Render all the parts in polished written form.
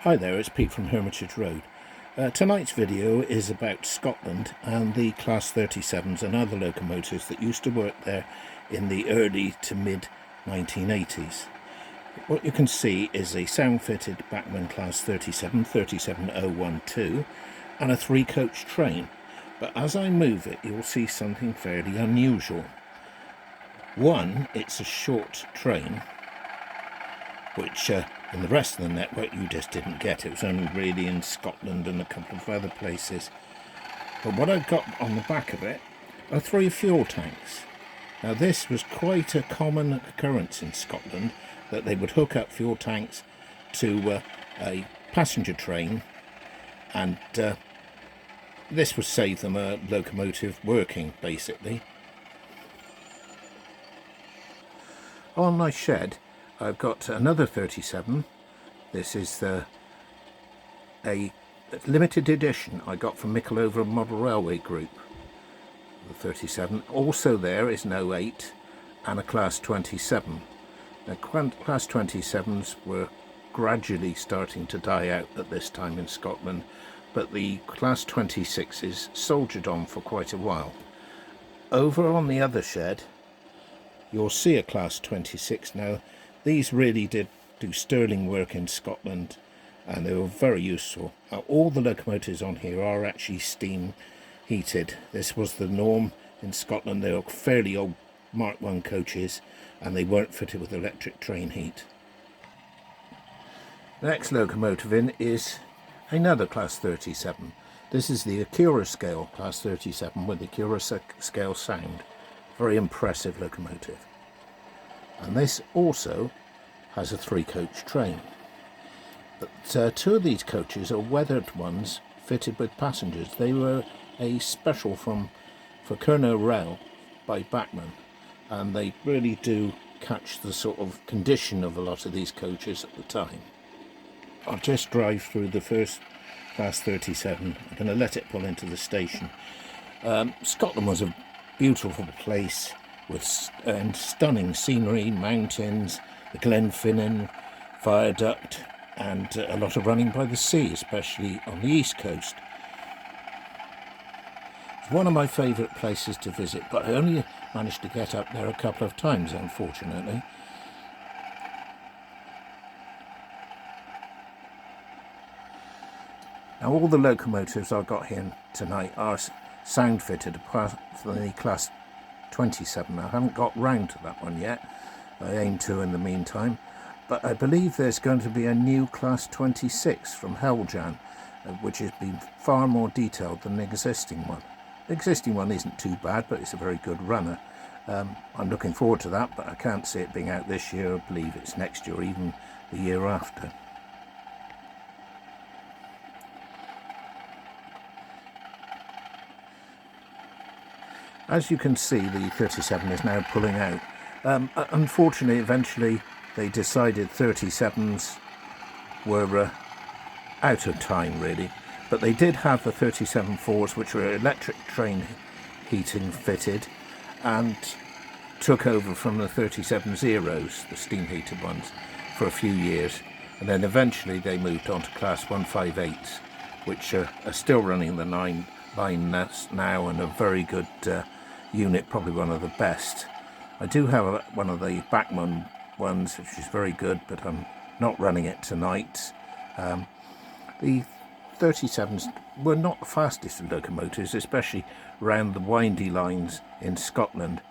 Hi there, it's Pete from Hermitage Road. Tonight's video is about Scotland and the Class 37s and other locomotives that used to work there in the early to mid 1980s. What you can see is a sound-fitted Bachmann Class 37, 37012, and a three-coach train. But as I move it, you'll see something fairly unusual. One, it's a short train, which in the rest of the network you just didn't get. It was only really in Scotland and a couple of other places. But what I've got on the back of it are 3 fuel tanks. Now this was quite a common occurrence in Scotland, that they would hook up fuel tanks to a passenger train, and this would save them a locomotive working, basically. On my shed I've got another 37. This is a limited edition I got from Mickleover Model Railway Group, the 37. Also there is an 08 and a Class 27. Now, Class 27s were gradually starting to die out at this time in Scotland, but the Class 26s soldiered on for quite a while. Over on the other shed you'll see a Class 26. Now these really did do sterling work in Scotland and they were very useful. All the locomotives on here are actually steam heated. This was the norm in Scotland. They were fairly old Mark I coaches and they weren't fitted with electric train heat. The next locomotive in is another Class 37. This is the Acura scale Class 37 with the Acura scale sound. Very impressive locomotive. And this also has a 3-coach train. But 2 of these coaches are weathered ones fitted with passengers. They were a special for Kernow Rail by Bachmann, and they really do catch the sort of condition of a lot of these coaches at the time. I'll just drive through the first Class 37. I'm going to let it pull into the station. Scotland was a beautiful place with stunning scenery, mountains, the Glenfinnan viaduct, and a lot of running by the sea, especially on the east coast. It's one of my favourite places to visit, but I only managed to get up there a couple of times, unfortunately. Now all the locomotives I've got here tonight are sound fitted apart from the Class 27. I haven't got round to that one yet. I aim to in the meantime, but I believe there's going to be a new Class 26 from Heljan, which has been far more detailed than the existing one. The existing one isn't too bad, but it's a very good runner. I'm looking forward to that, but I can't see it being out this year. I believe it's next year or even the year after. As you can see, the 37 is now pulling out. Unfortunately, eventually they decided 37s were out of time, really. But they did have the 37-4s, which were electric train heating fitted, and took over from the 37-0s, the steam heated ones, for a few years. And then eventually they moved on to Class 158s, which are still running the 9 line now and a very good unit, probably one of the best. I do have one of the Bachmann ones, which is very good, but I'm not running it tonight. The 37s were not the fastest of locomotives, especially around the windy lines in Scotland,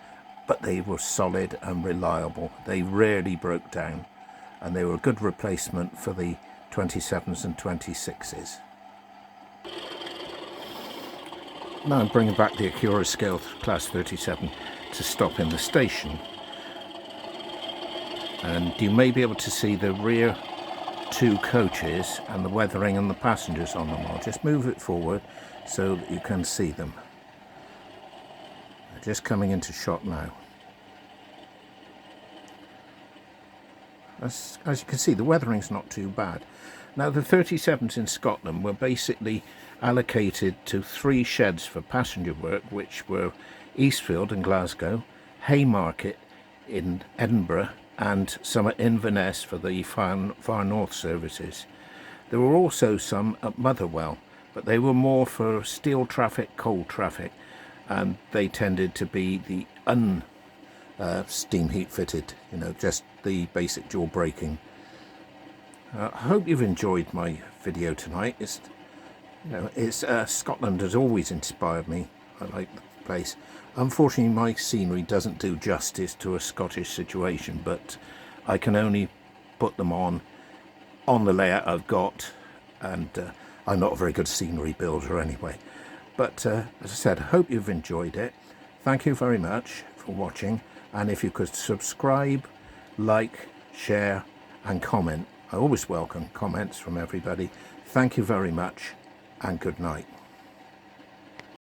but they were solid and reliable. They rarely broke down, and they were a good replacement for the 27s and 26s. Now I'm bringing back the Acura scale Class 37 to stop in the station, and you may be able to see the rear 2 coaches and the weathering and the passengers on them. I'll just move it forward so that you can see them. They're just coming into shot now. As you can see, the weathering's not too bad. Now the 37s in Scotland were basically allocated to 3 sheds for passenger work, which were Eastfield in Glasgow, Haymarket in Edinburgh, and some at Inverness for the far north services. There were also some at Motherwell, but they were more for steel traffic, coal traffic, and they tended to be the steam heat fitted, you know, just the basic dual braking. I hope you've enjoyed my video tonight. Scotland has always inspired me. I like the place. Unfortunately, my scenery doesn't do justice to a Scottish situation, but I can only put them on the layout I've got, and I'm not a very good scenery builder anyway. But as I said, I hope you've enjoyed it. Thank you very much for watching, and if you could subscribe, like, share and comment. I always welcome comments from everybody. Thank you very much, and good night.